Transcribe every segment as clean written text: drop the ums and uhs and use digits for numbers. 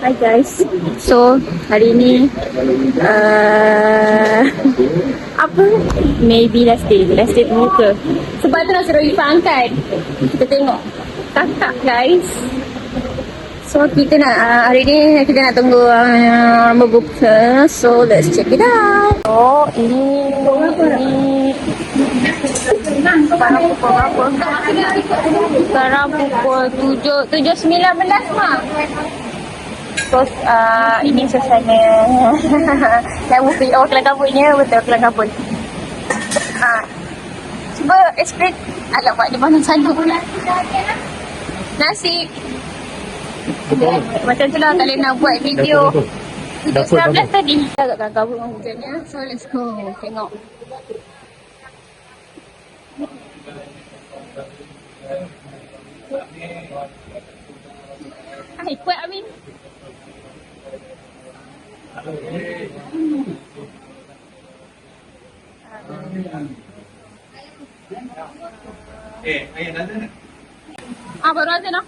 Hi guys. So, hari ni apa? Maybe last day muka. Sebab tu nak suruh Ifah angkat. Kita tengok kakak guys. So, kita nak hari ni kita nak tunggu berbuka. So, let's check it out. Oh, ini sekarang pukul berapa? Sekarang pukul 7.19 mah. So, ini suasana yang mesti kelang kabutnya. Betul, kelang kabut. Cuba explain. Alamak, di mana sana pula. Nasi. Macam tu lah kalian nak buat video. 19 tadi. Agak kelang kabut dengan hujannya. So, let's go. Tengok. Kuat Amin. Ayah dah ada. Baru ada nak.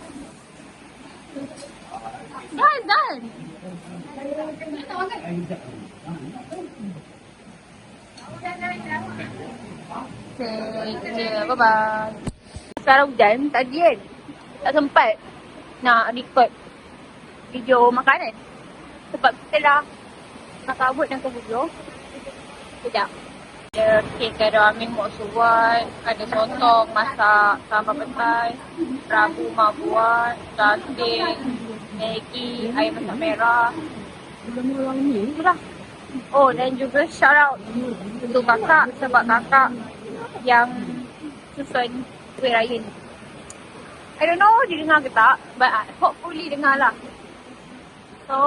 Dah. Okay, bye-bye. Sekarang hujan, tadi kan tak sempat nak record video makanan. Sebab kita dah nak kabut dan ke video. Sekejap. Ada kek, ada Amin buat suat, ada sotong masak sambal petai, Rabu mak buat, daging, Maggi, air masak merah. Itulah. Oh, dan juga shout out untuk kakak sebab kakak yang susun kuih raya ni. I don't know dia dengar ke tak, but hopefully dengar lah. So,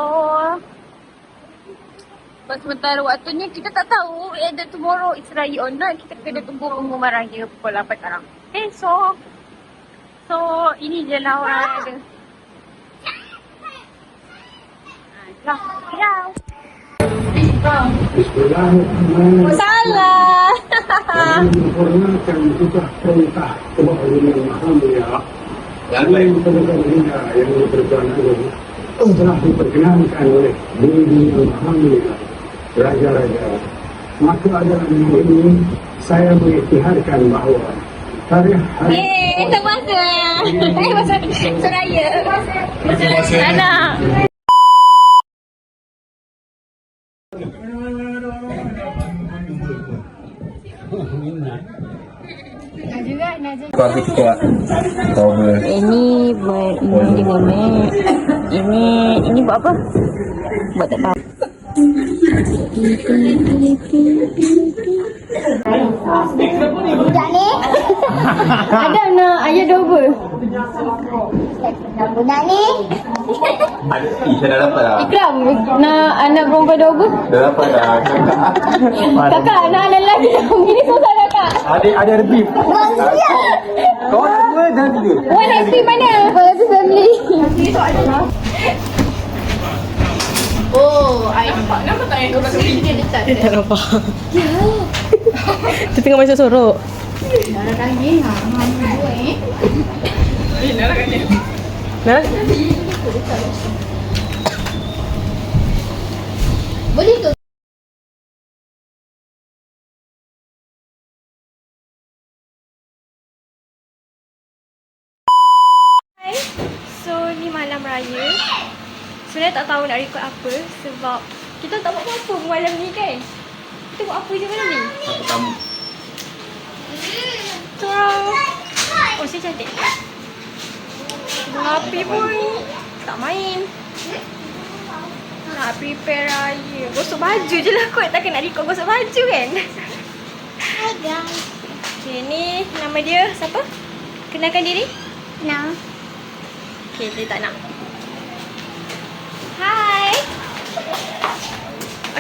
sementara waktunya kita tak tahu either tomorrow is raya or not. Kita kena tunggu pengumuman raya pukul 8 sekarang. Okay, so ini je lah orang ada. Lah, ciao. Salah. Menghormatkan juga perintah kepada Yang Maha Mulia. Yang berkenan telah diperkenankan oleh Bumi Yang Maha Mulia, Raja-Raja. Maka adalah ini saya mengikhtiharkan bahawa tarikh hari... Yeay, terpaksa. Masa seraya. Anak. Kau aku cukup cover. Ini buat ini gomek. Ini buat apa? Buat tak tahu. Budak ni Ada nak ayah double. Budak ni Saya dah dapat dah. Ikram nak anak perempuan double. Dah dapat dah. Kakak anak lelaki ini susah kakak. Ada beef. Manusia Kau ada dua dan tiga. One happy mana? Happy family. Oh, I nampak. Nampak tak yang kau dia letak? Tak nampak. Dia tengah macam sorok. darah daging lah. Dua Nah, boleh ke? so ni malam raya. Sebenarnya tak tahu nak record apa sebab kita tak buat apa-apa malam ni kan. Kita buat apa je malam ni? Satu tamu. Turang. Oh, si cantik. Bunga api pun tak main. Nak prepare raya. Gosok baju je lah kot. Takkan nak record gosok baju kan? Hai guys. Okay, ni nama dia siapa? Kenalkan diri. Nah, Okay, dia tak nak. Hai.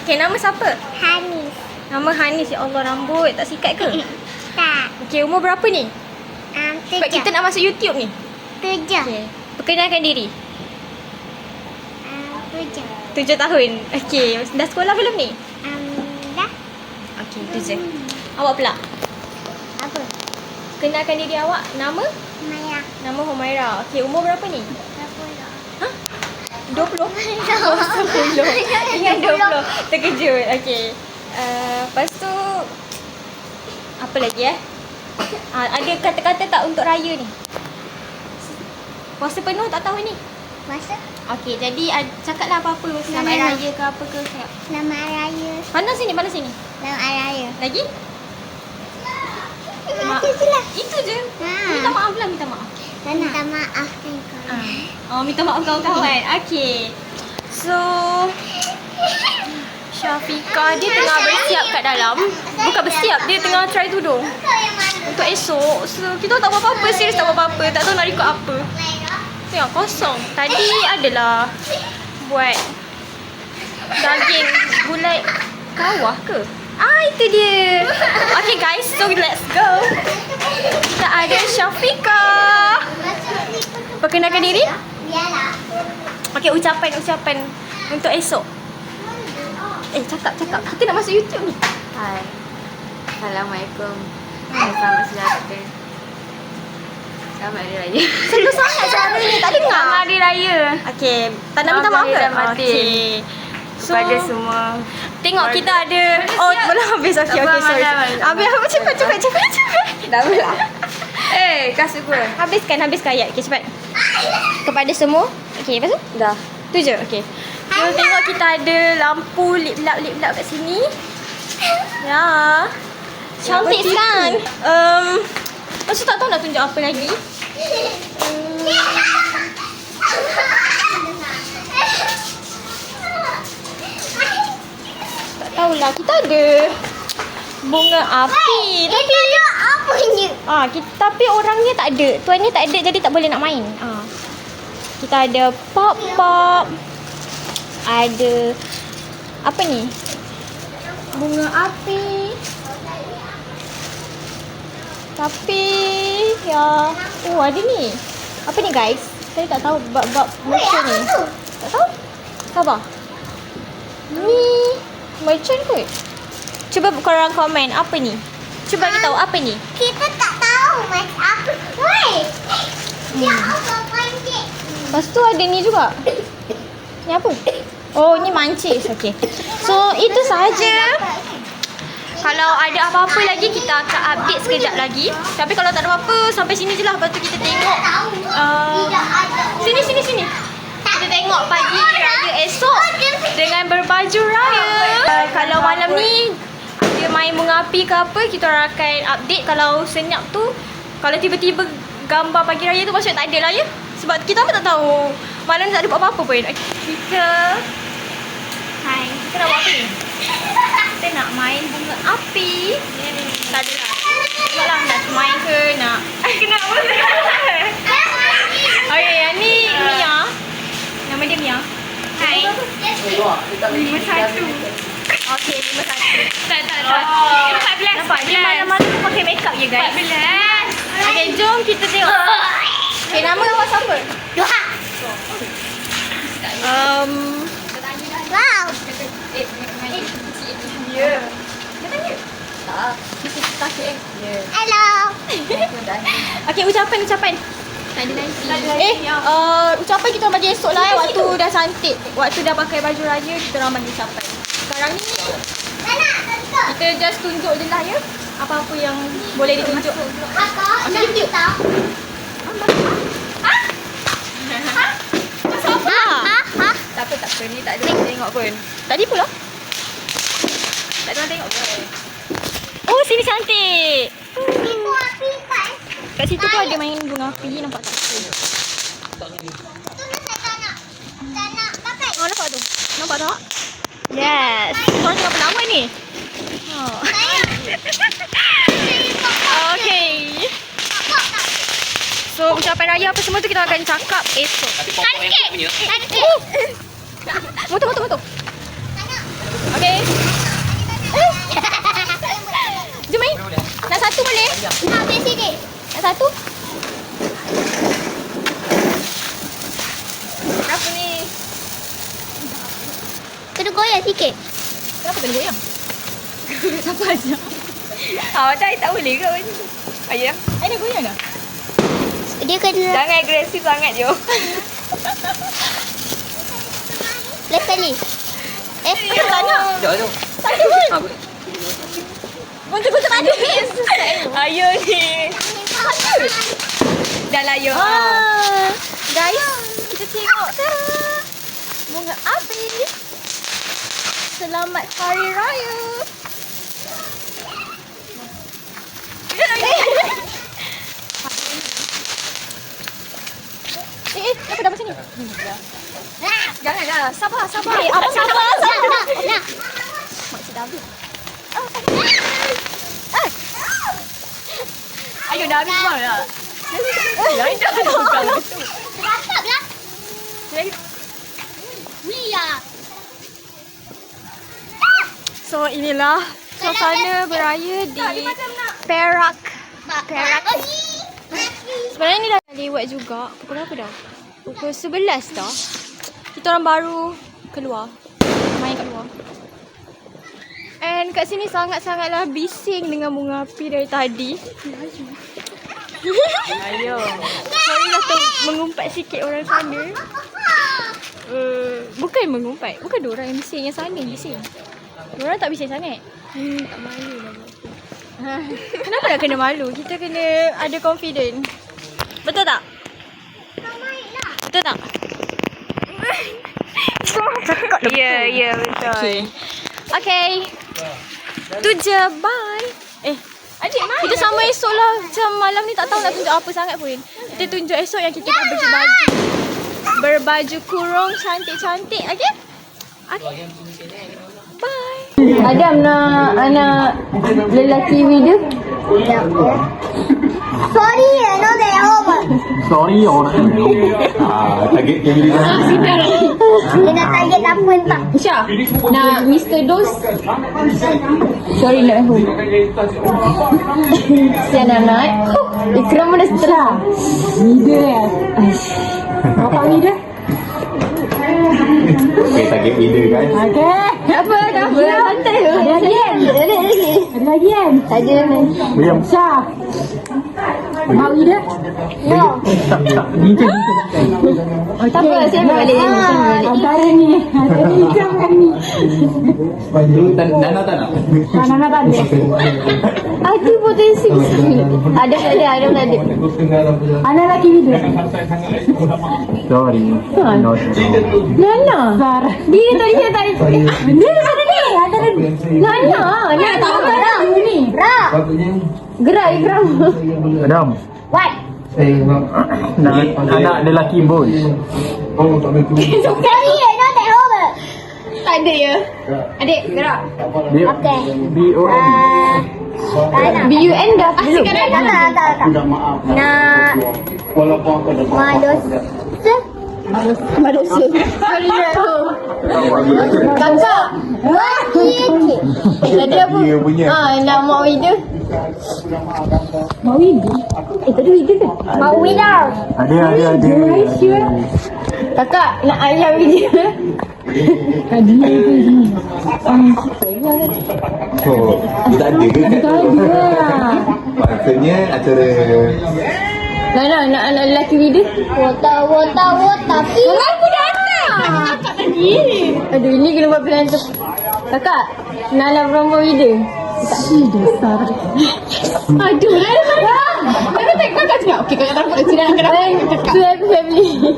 Okay, nama siapa? Hanis. Nama Hanis. Ya Allah, rambut tak sikat ke? Tak. Okay, umur berapa ni? Sebab kita nak masuk YouTube ni. 7. Okay. Perkenalkan diri. 7. 7 tahun. Okay, dah sekolah belum ni? Dah. Okay, tu je. Awak pula. Apa? Kenalkan diri awak. Nama? Maya. Nama Humaira. Okay, umur berapa ni? 10. 20? 10. Ingat 20. Terkejut. Okey. Lepas tu apa lagi ada kata-kata tak untuk raya ni? Puasa penuh tak tahu ni. Masa Okey, jadi cakaplah apa-apa selamat raya ke apa ke cakap. selamat raya. Pandang sini, pandang sini. Selamat raya. Lagi? Itu je lah. Itu je. Ha. Minta maaf lah, minta maaf. Minta maaf kan kawan. Oh, minta maaf kawan-kawan. Okey. So Syafiqah dia tengah bersiap kat dalam. Bukan bersiap, dia tengah try tudung untuk esok. So kita tak buat apa-apa, serius tak buat apa-apa. Tak tahu nak record apa. Tengok kosong. Tadi adalah buat daging gulai kawah ke? Itu dia. Okay guys, so let's go. Kita ada Syafiqah. Perkenalkan diri. Biarlah. Okay, ucapan untuk esok. Cakap. Kita nak masuk YouTube ni. Hai. Assalamualaikum. Selamat sejahtera. Selamat Hari Raya. Seru sangat suara ni, tak dengar. Selamat Hari Raya. Okay, tak nak minta maaf ke? Lahir dan batin. Okay. So, Kepada semua. tengok kita ada. Belum habis. Okay, sorry. Habis, cepat. Dah pula. Kasut gua. Habiskan ayat. Okay, cepat. Kepada semua. Okay, lepas tu? Dah. Tu je, okay. So, tengok kita ada lampu lip-lap kat sini. Ya. Cantik kan? Lepas tu tak tahu nak tunjuk apa lagi. Tak tahulah. Kita ada bunga api. Tapi Apa ni? tapi orangnya tak ada. Tuannya tak ada, jadi tak boleh nak main. Kita ada pop. Ada apa ni? Bunga api. Tapi ada ni. Apa ni guys? Saya tak tahu bab merchant ni. Tak tahu? Sabar. Ni merchant kot. Cuba korang komen apa ni? Cuba bagi tahu apa ni? Kita tak tahu macam apa. Woi. Ya Allah, panjang. Lepas tu ada ni juga. Ni apa? Oh, ni mancis. Okay. So, itu sahaja. Kalau ada apa-apa lagi, kita akan update sekejap lagi. Tapi kalau tak ada apa-apa, sampai sini je lah. Lepas tu kita tengok. Sini. Kita tengok pagi raya esok dengan berbaju raya. Kalau malam ni ada main bunga api ke apa, kita orang akan update. Kalau senyap tu, kalau tiba-tiba gambar pagi raya tu, maksudnya tak ada lah ya. Sebab kita pun tak tahu. Malam ni tak ada buat apa-apa pun. Kita nak buat apa ni? Kita nak main bunga api. Tak ada lah. Tak lah nak main ke nak. Kenapa? Okay, yang ni Mia. Nama dia Mia. Hai. 51. Okay, 51. Tak. 14. Nampak? Dia malam-malam pakai makeup je guys. 14. Okay, jom kita tengok. Okay, nama awak siapa? Doa. Wow. Ya. Dia tanya. Tak. Kita takut Hello. Okay, ucapan. Tak ada lagi. Ucapan kita orang bagi esok lah waktu dah cantik. Waktu dah pakai baju raya, kita orang bagi ucapan. Sekarang ni, kita just tunjuk je lah ya. Apa-apa yang boleh ditunjuk. Kakak, nak kita. Tak apa. Ni tak ada orang tengok pun. Tadi pula. Tak ada orang tengok pun. Oh, sini cantik. Itu api kan? Kat situ tu ada main bunga api. Nampak tak? Tu saya tak nak pakai. Oh, nampak tu? Nampak tak? Yes. Korang tengok apa nama ni? Okay. So, ucapan raya apa semua tu kita akan cakap esok. Cantik. Motor. Okay. Jom main. Nak satu boleh? Habis sini. Nak satu? Apa ni? Kena goyang sikit. Kenapa kena goyang? Siapa aja? Tak boleh ke macam tu? Ayah. I nak goyang dah? Dia kena. Jangan agresif sangat je. Last kali. Tanya. Tanya pun. Gunting-gunting tadi. Ayo ni. Dah lah yo. Guys, kita tengok bunga api. Selamat Hari Raya. Apa dapat sini? Jangan. Sabar. Sabar. Nak. Mak sedap. Ayo dah habis semua dah. Jangan bukan itu. Berapa lah? Ria. So inilah suasana beraya di Perak. Sebenarnya ni dah lewat juga. Pukul berapa dah? Pukul 11 dah. Kita orang baru keluar. Main kat luar. And kat sini sangat-sangatlah bising dengan bunga api dari tadi. Ayo. Sorry lah mengumpat sikit orang sana. Bukan mengumpat. Bukan diorang yang bising. Yang sana yang bising. Diorang tak bising sangat. Tak malu lah buat tu. Kenapa nak kena malu? Kita kena ada confident. Betul tak? Betul tak? Ya, betul. Okay. Tu je. Bye. Adik mana? Kita sama esok lah. Macam malam ni tak tahu nak tunjuk apa sangat pun. Kita tunjuk esok yang kita dah baju-baju. Berbaju kurung cantik-cantik. Okay? Bye. Adam nak anak lelaki video. Sorry, no they over. Sorry orang. Target kamera. Dia nak target apa entah. Isha, nak Mr. Dos. Sorry nak aku. Sian anak. Ikram mana setelah. Video ya. Apa video? Okay, target video kan. Okay. Apa? Santai. Ada lagi kan? Tak ada ni. Diam. Syah. Mau video? No. Tak. Ni. Tak apa, saya balik. Antara ni. Antara Ikram kan ni. Nana tak nak. Nana tak ada. Ada potensi. Ada tak ada. Anak lelaki video. Sorry. Not. Nana. Dia tadi saya tarik. Dia ada ni. Nana. Nana tak apa ni. Gerak Ikram. Adam. What? Anak lelaki bos. Sorry, no they over. Tak ada ya. Adik, gerak. Okay. B-O-N. BUN dah belum. Tak. Nak Madosa. Sorry aku. Kakak. Tadi apa? Dia punya. Nak mau video. Mau video? Tadi video ke? mau winner. Ada. Kakak, nak ayah video. Oh, tak ada ke kat tu? Maksudnya acara Nana, nak anak lelaki video? Wota. Aku datang. Kakak tadi. Aduh, ini kena buat plan tu. Kakak, nak promo video? Tak dasar. Aduh, Nana tak kakak cakap. Okey, kakak tak nak sidang kakak. Tu happy family.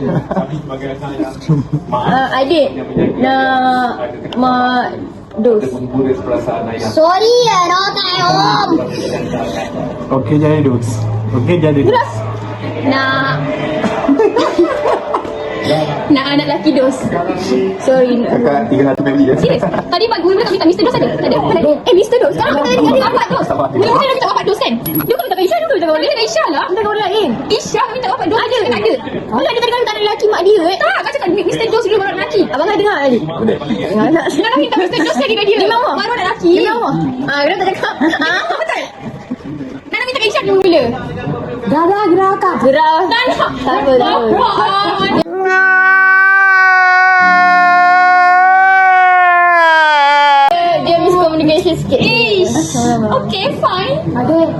Adik, nak mak dos. Sorry, no they home. okey jadi dos. Nak anak lelaki dos. Sorry. Kakak 3 family je. Serius? Tadi Pak Guru tak minta Mr. Dos ada? Tak ada? Mr. Dos. Sekarang kita ada bapak dos. Mula-mula dah minta bapak dos kan? Dia kan minta Isha dulu. Minta kawan Isha lah. Minta kawan lain. Isha minta bapak dos. Ada? Tak ada? Kalau ada tadi kan minta anak lelaki mak dia. Tak, kau cakap Mr. Dos dulu baru anak lelaki. Abang ada dengar tadi? Anak. Sekarang minta Mr. Dos tadi kat dia. Baru anak lelaki. Dia tak cakap. Betul? Nana minta Isha dulu bila? Dah gerak kak. Gerak. Tak apa. Dia miscommunication sikit. Okay, fine. Ada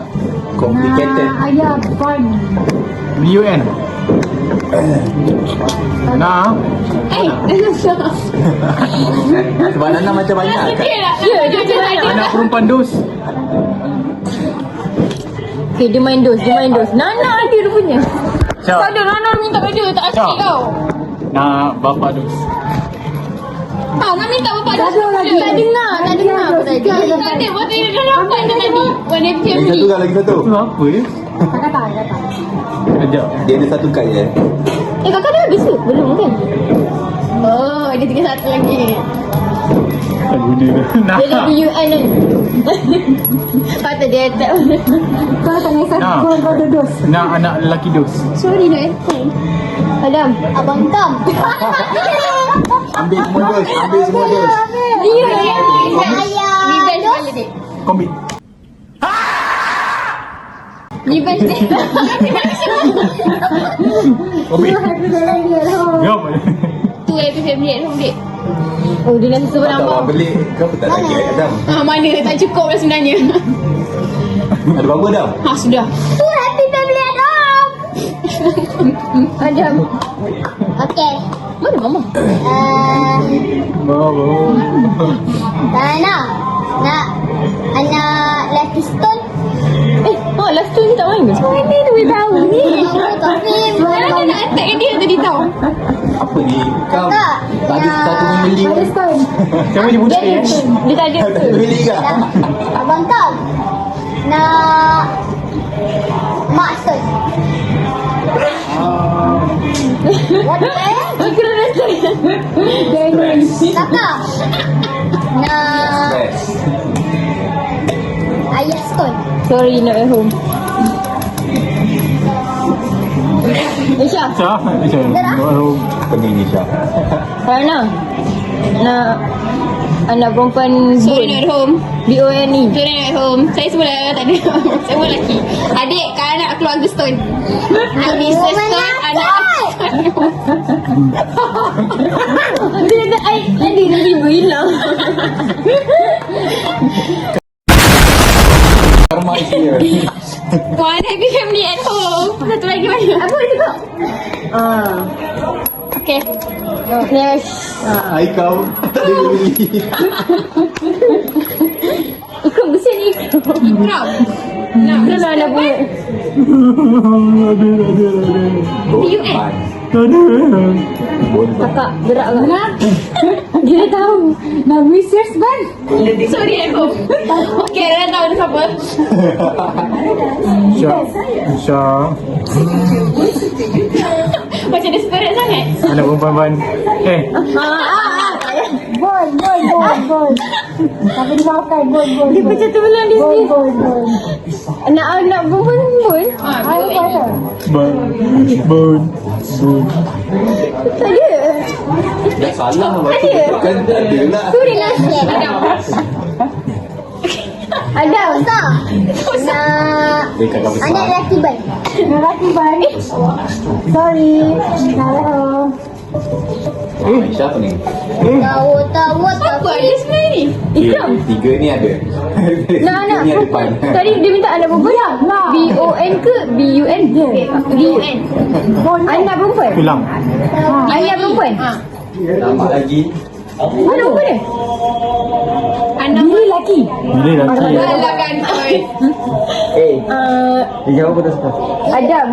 Complicated. ayah fun. B-U-N. Nah. Sebab Nana macam banyak kan? Anak perempuan dos. Okay, dia main dos. Nana ada rupanya. Tak ada, Nana minta pada dia. Tak asyik kau. Nak bapa dos. Nak minta bapak dos. Tak dengar apa tadi. Tak ada, buat dia dah nampak dah tadi. Warna Lagi family. satu kan, lagi satu. Tu apa ya? Kata. Sekejap. Dia ada satu kad je. Kakak dah habis ke? Belum kan? Oh, dia tinggal satu lagi. Tak guna dah. Nah. Dia ada BUN kan? Patut dia attack. Kau tak kisah Nah. kau ada dos. Nak anak lelaki dos. Sorry nak attack. Adam, abang Tam. Ambil semua dos. Ambil semua dos. Dia revenge balik dia. Komik. Revenge dia. Komik. Gap. Tu happy family at home dia. Oh, dia nak suruh Tak nambah. awak beli. Kau tak lagi Adam. Mana tak cukup lah sebenarnya. Ada berapa Adam? Sudah. Tu happy family at home. Adam. Okay. Mana mama? Nana. Anak lelaki stone. Last tu ni tak main ke? Mana dia tahu ni? Mana nak attack dia tadi tahu. Apa ni? Kau Tak. tak ada satu membeli. Siapa ni budak ya? Dia tak ada Tak ada beli ke? Abang Tom. Nak mak stone. What the heck? Kira rasa. Kakak. Nak Best. ayah stone. Sorry, not at home. Isha, Syah. Baru. Pening ni Syah. Farna. Nak anak perempuan Sorry not at home. BONE. Sorry not at home. Saya semua tak ada. Semua lelaki. Adik kan anak keluarga Stone. Adik Stone anak Dia kata, tadi dia tiba hilang. Karma is here. One happy family at home. Satu lagi mana? Apa dia cakap? Okay. Yes. Hai kau. Tak ada beli. Ikut besar ni ikut. Ikram. Dia lah nak punya. BUN. Kakak gerak kan? Dia dah tahu. Nak research ban. Sorry at home. Okay, dah tahu dia siapa. Syah. Macam desperate sangat. Anak perempuan. Boy. Tapi dia makan boy. Dia macam tu bilang dia sendiri. Boy. Anak perempuan pun. Ayo kata. Bun. Tak ada. Dah salah. Ada. Kan tak ada lah. Sorry lah. Ada. Tak. Nak Dia kakak besar. anak lelaki ban. Lelaki ban. Sorry. Salah. Aisyah apa ni? Tahu. Apa ada sebenarnya ni? Ikram. Tiga ni ada. Nak. Ni ada depan. Tadi dia minta anak perempuan. BON ke BUN? BUN. Anak perempuan. Hilang. Anak perempuan. Tambah lagi. Anak perempuan dia? Anak Bila lelaki. Bila lelaki. Alah kan. Dia jawab apa tak suka? Adam.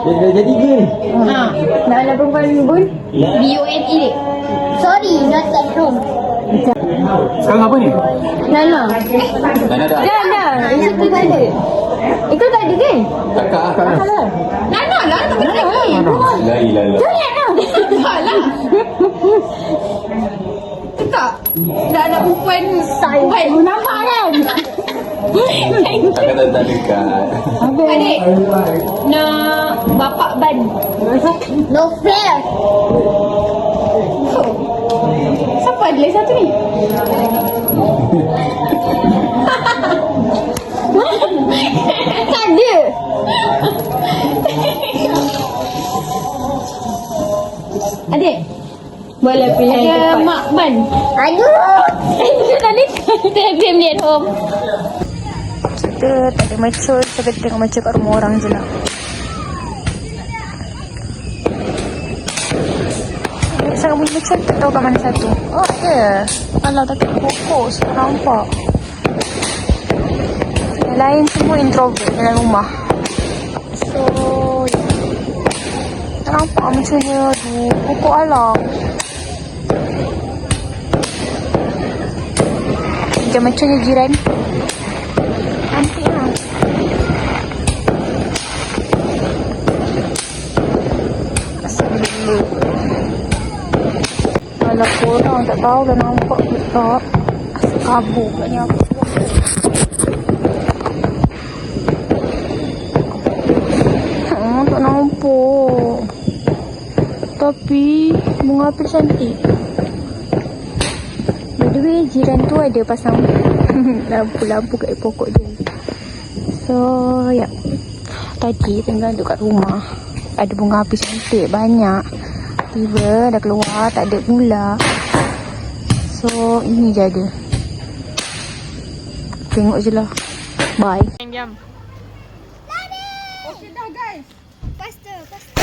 Dia jadi ke ni? Nak anak perempuan pun? BUNE. Sorry, not at home. Sekarang apa ni? Nana. Nana dah. Dah. Itu tak ada. Itu tak ada kan? Kakak. Salah. Nana lah. Tak pernah lagi. La ilah. Tak lah. Tak. Dah anak perempuan. Perempuan. Nampak kan? Kakak tak dekat. Adik. Nak bapak ban. No fair. Siapa ada lagi satu ni? Tak ada. Adik. Boleh pilihan Ada tepat. mak ban. Aduh. Itu tadi. Kita family at home. Kita tak ada macam. Kita tengok macam kat rumah orang je lah. yang bunyi macam tu. Tahu kat mana satu? Oh, ada. Alah, tapi fokus. Tak nampak. Yang lain semua introvert dalam rumah. So, ya. Tak nampak macam ni. Aduh, pokok alam. Macam macam ni jiran. Cantik lah. Astagfirullah. Kalau korang tak tahu dah nampak ke tak. Asal kabur kat ni aku. Tak nampak. Tapi bunga apel cantik. By the way, jiran tu ada pasang lampu-lampu kat pokok dia. So, ya. Tadi tengah duduk kat rumah. Ada bunga api cantik banyak. Tiba dah keluar, tak ada pula. So, ini je ada. Tengok je lah. Bye. Diam. Faster, faster.